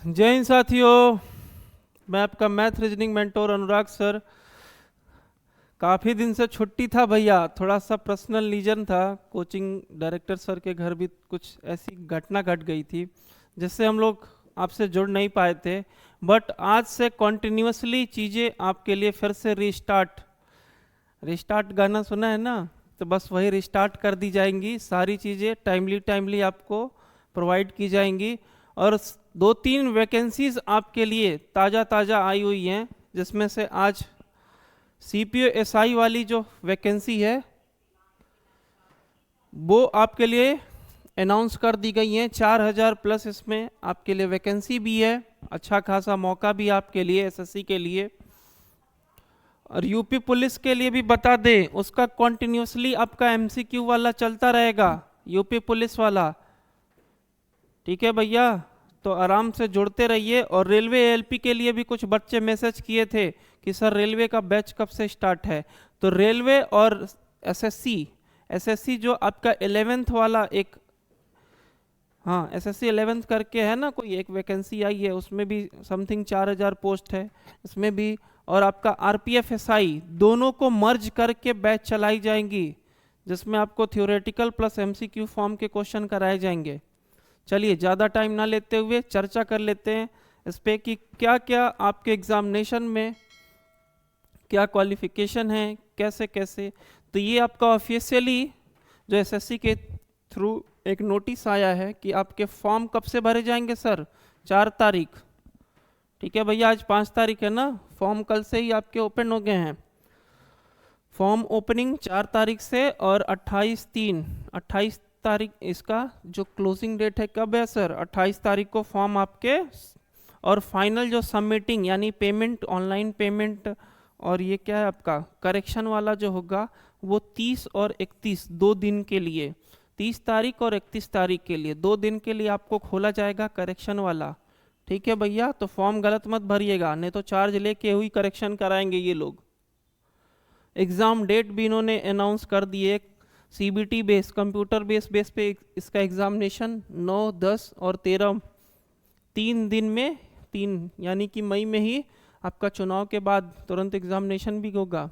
जय हिंद साथियों, मैं आपका मैथ रीजनिंग मेंटोर अनुराग सर। काफ़ी दिन से छुट्टी था भैया, थोड़ा सा पर्सनल रीजन था। कोचिंग डायरेक्टर सर के घर भी कुछ ऐसी घटना घट गई थी जिससे हम लोग आपसे जुड़ नहीं पाए थे। बट आज से कॉन्टिन्यूसली चीज़ें आपके लिए फिर से रिस्टार्ट, रिस्टार्ट गाना सुना है ना, तो बस वही रिस्टार्ट कर दी जाएंगी। सारी चीज़ें टाइमली टाइमली आपको प्रोवाइड की जाएंगी। और दो तीन वैकेंसीज आपके लिए ताज़ा ताज़ा आई हुई हैं, जिसमें से आज सीपीओ एसआई वाली जो वैकेंसी है वो आपके लिए अनाउंस कर दी गई है। 4000 प्लस इसमें आपके लिए वैकेंसी भी है, अच्छा खासा मौका भी आपके लिए एसएससी के लिए। और यूपी पुलिस के लिए भी बता दें, उसका कॉन्टिन्यूसली आपका एमसीक्यू वाला चलता रहेगा, यूपी पुलिस वाला। ठीक है भैया, तो आराम से जुड़ते रहिए। और रेलवे एएलपी के लिए भी कुछ बच्चे मैसेज किए थे कि सर रेलवे का बैच कब से स्टार्ट है। तो रेलवे और एसएससी, एसएससी जो आपका 11th वाला एक, हाँ एसएससी 11th करके है ना, कोई एक वैकेंसी आई है, उसमें भी समथिंग 4000 पोस्ट है इसमें भी। और आपका आरपीएफ एसआई, दोनों को मर्ज करके बैच चलाई जाएंगी, जिसमें आपको थ्योरेटिकल प्लस एमसीक्यू फॉर्म के क्वेश्चन कराए जाएंगे। चलिए ज़्यादा टाइम ना लेते हुए चर्चा कर लेते हैं इस पे कि क्या क्या आपके एग्जामिनेशन में क्या क्वालिफिकेशन है, कैसे कैसे। तो ये आपका ऑफिशियली जो एसएससी के थ्रू एक नोटिस आया है कि आपके फॉर्म कब से भरे जाएंगे सर, 4 तारीख। ठीक है भैया, आज 5 तारीख है ना, फॉर्म कल से ही आपके ओपन हो गए हैं। फॉर्म ओपनिंग 4 तारीख से, और 28 तारीख इसका जो क्लोजिंग डेट है कब है सर, 28 तारीख को फॉर्म आपके। और फाइनल जो सबमिटिंग यानी पेमेंट, ऑनलाइन पेमेंट, और ये क्या है आपका करेक्शन वाला जो होगा, वो 30 और 31 2 दिन के लिए, 30 तारीख और 31 तारीख के लिए 2 दिन के लिए आपको खोला जाएगा करेक्शन वाला। ठीक है भैया, तो फॉर्म गलत मत भरिएगा, नहीं तो चार्ज लेके हुई करेक्शन कराएंगे ये लोग। एग्ज़ाम डेट भी इन्होंने अनाउंस कर दिए, सीबीटी बेस, कंप्यूटर बेस पे इसका एग्जामिनेशन 9, 10 और 13, 3 दिन में, 3 यानी कि मई में ही आपका चुनाव के बाद तुरंत एग्जामिनेशन भी होगा।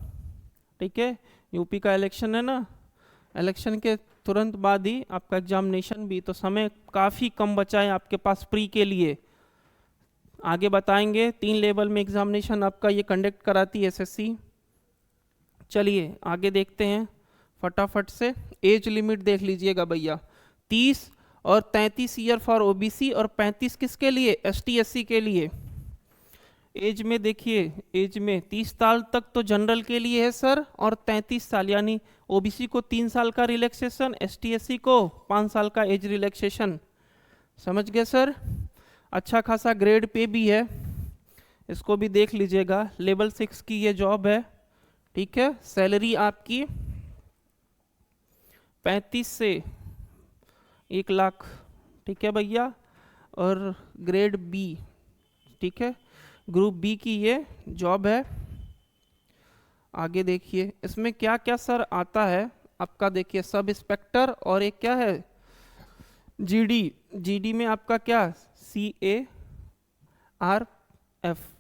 ठीक है, यूपी का इलेक्शन है ना, इलेक्शन के तुरंत बाद ही आपका एग्जामिनेशन भी, तो समय काफ़ी कम बचा है आपके पास प्री के लिए। आगे बताएंगे 3 लेवल में एग्जामिनेशन आपका ये कंडक्ट कराती है एसएससी। चलिए आगे देखते हैं फटाफट से। एज लिमिट देख लीजिएगा भैया, 30 और 33 ईयर फॉर ओबीसी, और 35 किसके लिए, एसटी एससी के लिए। एज में देखिए, एज में 30 साल तक तो जनरल के लिए है सर, और 33 साल यानी ओबीसी को 3 साल का रिलैक्सेशन, एसटी एससी को 5 साल का एज रिलैक्सेशन। समझ गए सर। अच्छा खासा ग्रेड पे भी है, इसको भी देख लीजिएगा। लेवल 6 की ये जॉब है। ठीक है, सैलरी आपकी 35 से 1 लाख। ठीक है भैया, और ग्रेड बी, ठीक है, ग्रुप बी की ये जॉब है। आगे देखिए इसमें क्या क्या सर आता है आपका, देखिए सब इंस्पेक्टर, और एक क्या है जीडी, जीडी में आपका क्या CARF,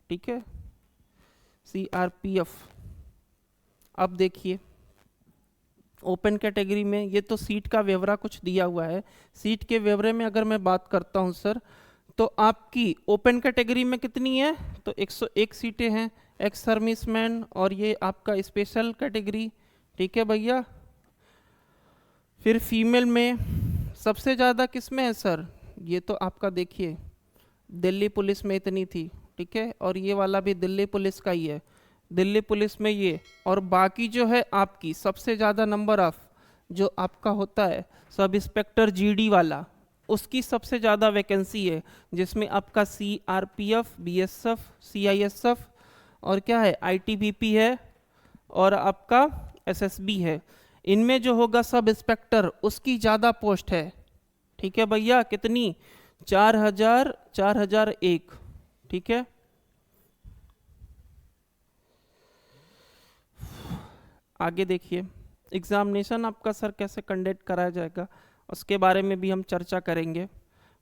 ठीक है, CRPF। अब देखिए ओपन कैटेगरी में, ये तो सीट का ब्यौरा कुछ दिया हुआ है। सीट के ब्यौरे में अगर मैं बात करता हूँ सर, तो आपकी ओपन कैटेगरी में कितनी है, तो 101 सीटें हैं, एक्स सर्विसमैन, और ये आपका स्पेशल कैटेगरी। ठीक है भैया, फिर फीमेल में सबसे ज़्यादा किस में है सर, ये तो आपका देखिए दिल्ली पुलिस में इतनी थी। ठीक है, और ये वाला भी दिल्ली पुलिस का ही है, दिल्ली पुलिस में ये। और बाकी जो है आपकी सबसे ज़्यादा नंबर ऑफ जो आपका होता है सब इंस्पेक्टर जीडी वाला, उसकी सबसे ज़्यादा वैकेंसी है, जिसमें आपका CRPF, BSF, CISF, और क्या है ITBP है, और आपका SSB है। इनमें जो होगा सब इंस्पेक्टर, उसकी ज़्यादा पोस्ट है। ठीक है भैया, कितनी, 4000, 4001। ठीक है, आगे देखिए एग्जामिनेशन आपका सर कैसे कंडक्ट कराया जाएगा, उसके बारे में भी हम चर्चा करेंगे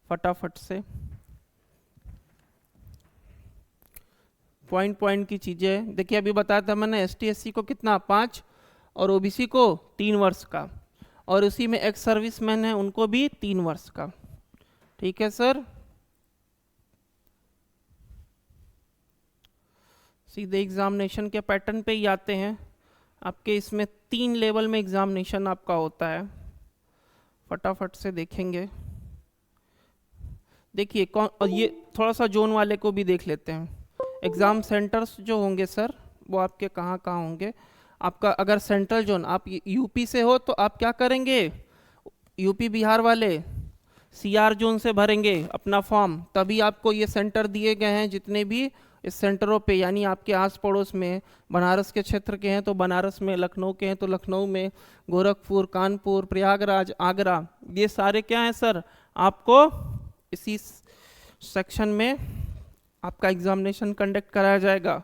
फटाफट से। पॉइंट पॉइंट की चीज़ें हैं। देखिए अभी बताया था मैंने ST SC को कितना 5 और OBC को 3 वर्ष का, और उसी में एक्स सर्विसमैन है उनको भी 3 वर्ष का। ठीक है सर, सीधे एग्जामिनेशन के पैटर्न पे ही आते हैं। आपके इसमें 3 लेवल में एग्जामिनेशन आपका होता है, फटाफट से देखेंगे। देखिए कौन, और ये थोड़ा सा जोन वाले को भी देख लेते हैं। एग्ज़ाम सेंटर्स जो होंगे सर वो आपके कहाँ कहाँ होंगे। आपका अगर सेंट्रल जोन आप यूपी से हो तो आप क्या करेंगे, यूपी बिहार वाले CR जोन से भरेंगे अपना फॉर्म, तभी आपको ये सेंटर दिए गए हैं जितने भी इस सेंटरों पे, यानी आपके आस पड़ोस में बनारस के क्षेत्र के हैं तो बनारस में, लखनऊ के हैं तो लखनऊ में, गोरखपुर, कानपुर, प्रयागराज, आगरा, ये सारे क्या हैं सर, आपको इसी सेक्शन में आपका एग्जामिनेशन कंडक्ट कराया जाएगा।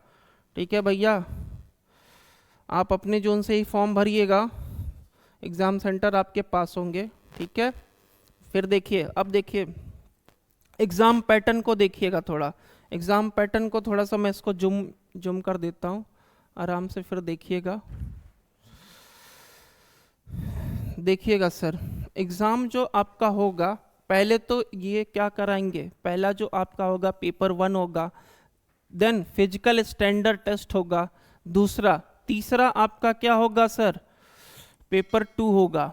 ठीक है भैया, आप अपने जोन से ही फॉर्म भरिएगा, एग्ज़ाम सेंटर आपके पास होंगे। ठीक है, फिर देखिए, अब देखिए एग्ज़ाम पैटर्न को देखिएगा थोड़ा, एग्ज़ाम पैटर्न को थोड़ा सा मैं इसको जूम कर देता हूँ आराम से, फिर देखिएगा। देखिएगा सर, एग्ज़ाम जो आपका होगा, पहले तो ये क्या कराएंगे, पहला जो आपका होगा पेपर 1 होगा, देन फिजिकल स्टैंडर्ड टेस्ट होगा, दूसरा, तीसरा आपका क्या होगा सर, पेपर 2 होगा,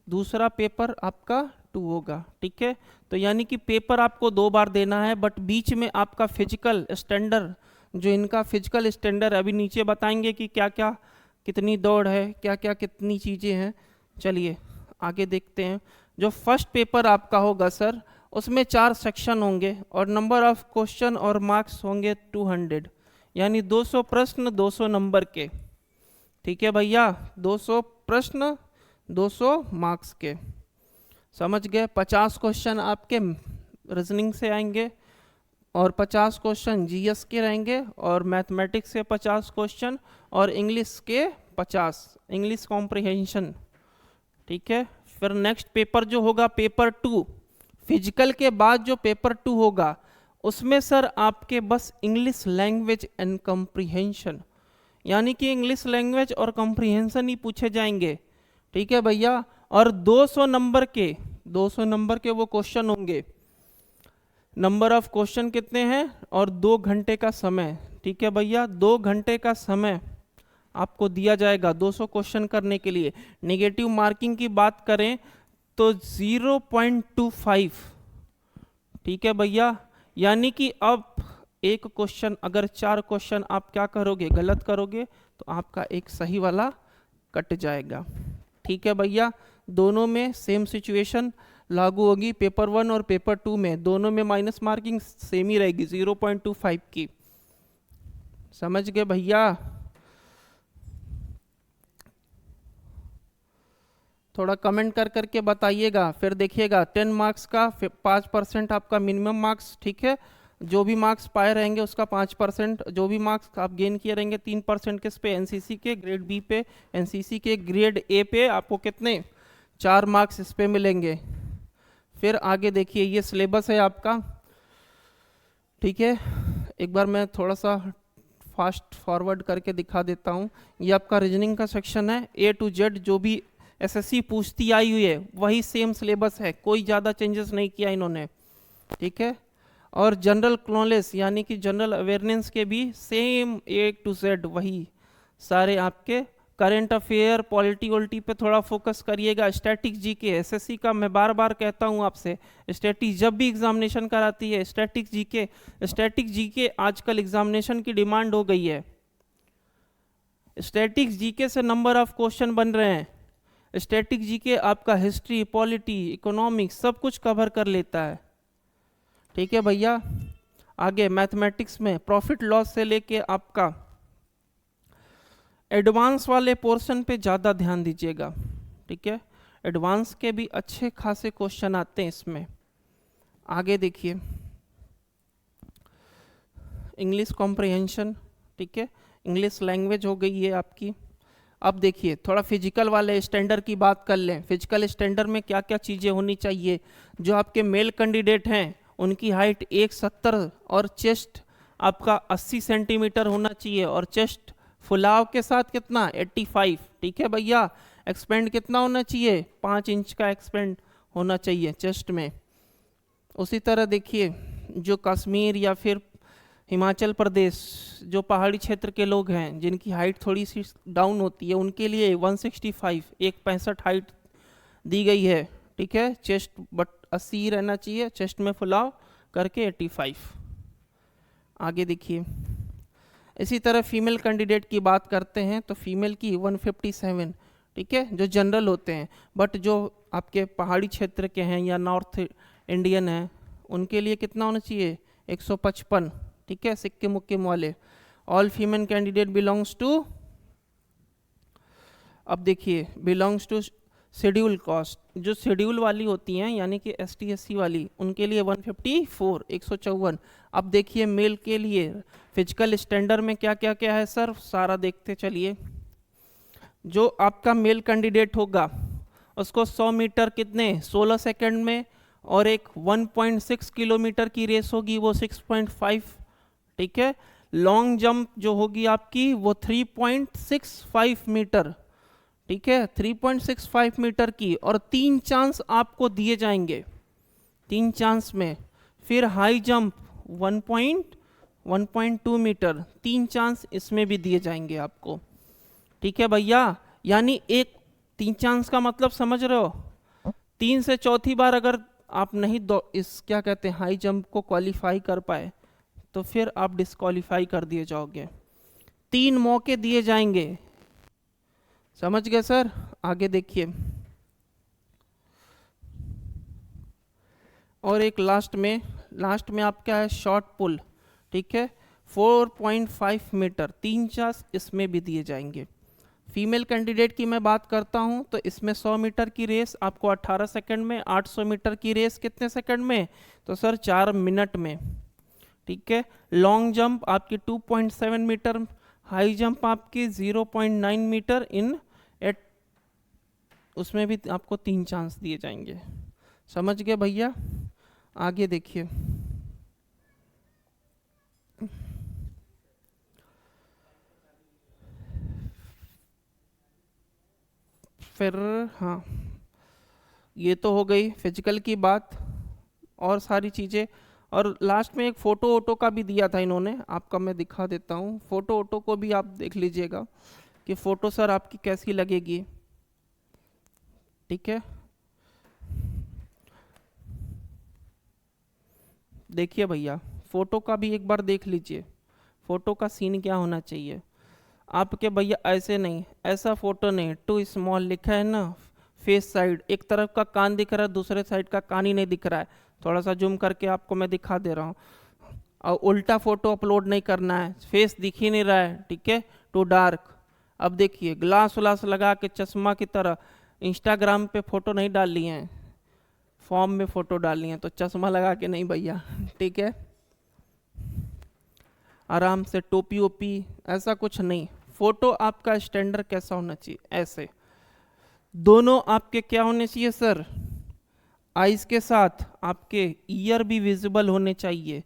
दूसरा पेपर आपका 2 होगा। ठीक है, तो यानी कि पेपर आपको 2 बार देना है, बट बीच में आपका फिजिकल स्टैंडर्ड, जो इनका फिजिकल स्टैंडर्ड अभी नीचे बताएंगे कि क्या क्या कितनी दौड़ है, क्या क्या कितनी चीज़ें हैं। चलिए आगे देखते हैं। जो फर्स्ट पेपर आपका होगा सर, उसमें 4 सेक्शन होंगे और नंबर ऑफ क्वेश्चन और मार्क्स होंगे 200, यानी 200 प्रश्न 200 नंबर के। ठीक है भैया, 200 प्रश्न 200 मार्क्स के, समझ गए। 50 क्वेश्चन आपके रीजनिंग से आएंगे और 50 क्वेश्चन GS के रहेंगे, और मैथमेटिक्स के 50 क्वेश्चन और इंग्लिश के 50, इंग्लिश कॉम्प्रिहेंशन। ठीक है, फिर नेक्स्ट पेपर जो होगा पेपर 2, फिजिकल के बाद जो पेपर 2 होगा उसमें सर आपके बस इंग्लिश लैंग्वेज एंड कॉम्प्रिहेंशन, यानी कि इंग्लिश लैंग्वेज और कॉम्प्रिहेंशन ही पूछे जाएंगे। ठीक है भैया, और 200 नंबर के वो क्वेश्चन होंगे। नंबर ऑफ क्वेश्चन कितने हैं और 2 घंटे का समय। ठीक है भैया, 2 घंटे का समय आपको दिया जाएगा 200 क्वेश्चन करने के लिए। नेगेटिव मार्किंग की बात करें तो 0.25। ठीक है भैया, यानी कि अब एक क्वेश्चन, अगर 4 क्वेश्चन आप क्या करोगे, गलत करोगे, तो आपका एक सही वाला कट जाएगा। ठीक है भैया, दोनों में सेम सिचुएशन लागू होगी, पेपर 1 और पेपर 2 में, दोनों में माइनस मार्किंग सेम ही रहेगी 0.25 की। समझ गए भैया? थोड़ा कमेंट कर करके बताइएगा। फिर देखिएगा 10 मार्क्स का 5% आपका मिनिमम मार्क्स। ठीक है, जो भी मार्क्स पाए रहेंगे उसका 5%, जो भी मार्क्स आप गेन किए रहेंगे 3% किस पे, एनसीसी के ग्रेड बी पे, एनसीसी के ग्रेड ए पे आपको कितने 4 मार्क्स इस पे मिलेंगे। फिर आगे देखिए, ये सिलेबस है आपका। ठीक है, एक बार मैं थोड़ा सा फास्ट फॉरवर्ड करके दिखा देता हूँ। ये आपका रीजनिंग का सेक्शन है, A to Z जो भी एसएससी पूछती आई हुई है वही सेम सिलेबस है, कोई ज़्यादा चेंजेस नहीं किया इन्होंने। ठीक है, और जनरल नॉलेज यानी कि जनरल अवेयरनेस के भी सेम A to Z वही सारे आपके। करंट अफेयर, पॉलिटी वोलिटी पे थोड़ा फोकस करिएगा। स्टैटिक जीके, एसएससी का मैं बार बार कहता हूँ आपसे, स्टैटिक जब भी एग्जामिनेशन कराती है स्टैटिक जीके आजकल एग्जामिनेशन की डिमांड हो गई है। स्टैटिक जीके से नंबर ऑफ क्वेश्चन बन रहे हैं। स्टैटिक जीके आपका हिस्ट्री, पॉलिटी, इकोनॉमिक्स सब कुछ कवर कर लेता है। ठीक है भैया, आगे मैथमेटिक्स में प्रॉफिट लॉस से लेके आपका एडवांस वाले पोर्शन पे ज़्यादा ध्यान दीजिएगा। ठीक है, एडवांस के भी अच्छे खासे क्वेश्चन आते हैं इसमें। आगे देखिए, इंग्लिश कॉम्प्रिहेंशन। ठीक है, इंग्लिश लैंग्वेज हो गई है आपकी। अब देखिए थोड़ा फिजिकल वाले स्टैंडर्ड की बात कर लें। फिजिकल स्टैंडर्ड में क्या क्या चीज़ें होनी चाहिए। जो आपके मेल कैंडिडेट हैं उनकी हाइट 170 और चेस्ट आपका 80 सेंटीमीटर होना चाहिए, और चेस्ट फुलाव के साथ कितना 85। ठीक है भैया, एक्सपेंड कितना होना चाहिए 5 इंच का एक्सपेंड होना चाहिए चेस्ट में। उसी तरह देखिए जो कश्मीर या फिर हिमाचल प्रदेश जो पहाड़ी क्षेत्र के लोग हैं जिनकी हाइट थोड़ी सी डाउन होती है, उनके लिए 165 165 हाइट दी गई है। ठीक है, चेस्ट बट 80 रहना चाहिए, चेस्ट में फुलाव करके 85। आगे देखिए, इसी तरह फीमेल कैंडिडेट की बात करते हैं तो फीमेल की 157। ठीक है, जो जनरल होते हैं, बट जो आपके पहाड़ी क्षेत्र के हैं या नॉर्थ इंडियन हैं उनके लिए कितना होना चाहिए 155। ठीक है, सिक्किम मुक्किम वाले। All female candidate belongs to, अब देखिए बिलोंग्स टू शेड्यूल कास्ट, जो शेड्यूल वाली होती हैं यानी कि ST SC वाली, उनके लिए 154 154। अब देखिए मेल के लिए फिजिकल स्टैंडर्ड में क्या क्या क्या है सर, सारा देखते चलिए। जो आपका मेल कैंडिडेट होगा उसको 100 मीटर कितने 16 सेकंड में, और एक 1.6 किलोमीटर की रेस होगी वो 6.5। ठीक है, लॉन्ग जंप जो होगी आपकी वो 3.65 मीटर। ठीक है, 3.65 मीटर की, और 3 चांस आपको दिए जाएंगे 3 चांस में। फिर हाई जंप 1.2 मीटर, 3 चांस इसमें भी दिए जाएंगे आपको। ठीक है भैया, यानी एक 3 चांस का मतलब समझ रहे हो, 3 से चौथी बार अगर आप नहीं इस क्या कहते हैं हाई जंप को क्वालिफाई कर पाए तो फिर आप डिस्क्वालीफाई कर दिए जाओगे। 3 मौके दिए जाएंगे, समझ गए सर। आगे देखिए, और एक लास्ट में आपका है शॉर्ट पुल। ठीक है, 4.5 मीटर, 3 चांस इसमें भी दिए जाएंगे। फीमेल कैंडिडेट की मैं बात करता हूं तो इसमें 100 मीटर की रेस आपको 18 सेकंड में, 800 मीटर की रेस कितने सेकंड में, तो सर 4 मिनट में। ठीक है, लॉन्ग जंप आपकी 2.7 मीटर, हाई जंप आपकी 0.9 मीटर इन 8, उसमें भी आपको 3 चांस दिए जाएंगे। समझ गए भैया। आगे देखिए, फिर हाँ, ये तो हो गई फिजिकल की बात और सारी चीज़ें, और लास्ट में एक फ़ोटो वोटो का भी दिया था इन्होंने, आपका मैं दिखा देता हूँ। फ़ोटो वोटो को भी आप देख लीजिएगा कि फ़ोटो सर आपकी कैसी लगेगी। ठीक है, देखिए भैया फ़ोटो का भी एक बार देख लीजिए, फ़ोटो का सीन क्या होना चाहिए आपके भैया। ऐसे नहीं, ऐसा फ़ोटो नहीं, टू स्मॉल लिखा है ना, फेस साइड एक तरफ का कान दिख रहा है, दूसरे साइड का कान ही नहीं दिख रहा है। थोड़ा सा जूम करके आपको मैं दिखा दे रहा हूँ। और उल्टा फ़ोटो अपलोड नहीं करना है, फेस दिख ही नहीं रहा है। ठीक है, टू डार्क। अब देखिए ग्लास व्लास लगा के चश्मा की तरह इंस्टाग्राम पे फ़ोटो नहीं डाल ली हैं, फॉर्म में फ़ोटो डालनी है तो चश्मा लगा के नहीं भैया। ठीक है, आराम से टोपी ओपी ऐसा कुछ नहीं। फ़ोटो आपका स्टैंडर्ड कैसा होना चाहिए, ऐसे दोनों आपके क्या होने चाहिए सर, आइज़ के साथ आपके ईयर भी विजिबल होने चाहिए,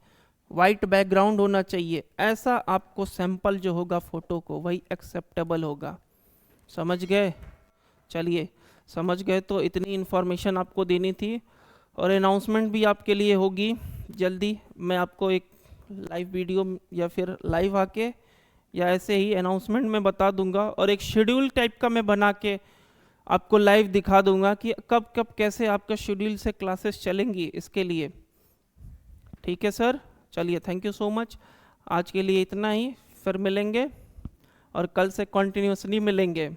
वाइट बैकग्राउंड होना चाहिए। ऐसा आपको सैंपल जो होगा फ़ोटो को वही एक्सेप्टेबल होगा। समझ गए। चलिए, समझ गए तो इतनी इन्फॉर्मेशन आपको देनी थी, और अनाउंसमेंट भी आपके लिए होगी जल्दी। मैं आपको एक लाइव वीडियो या फिर लाइव आके या ऐसे ही अनाउंसमेंट में बता दूंगा, और एक शेड्यूल टाइप का मैं बना के आपको लाइव दिखा दूंगा कि कब कब कैसे आपका शेड्यूल से क्लासेस चलेंगी इसके लिए। ठीक है सर, चलिए थैंक यू सो मच। आज के लिए इतना ही, फिर मिलेंगे और कल से कंटिन्यूसली मिलेंगे।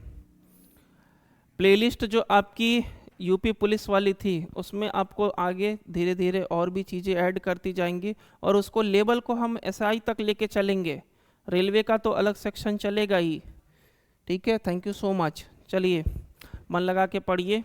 प्लेलिस्ट जो आपकी यूपी पुलिस वाली थी उसमें आपको आगे धीरे धीरे और भी चीज़ें ऐड करती जाएंगी, और उसको लेवल को हम SI तक लेके चलेंगे। रेलवे का तो अलग सेक्शन चलेगा ही। ठीक है, थैंक यू सो मच। चलिए मन लगा के पढ़िए।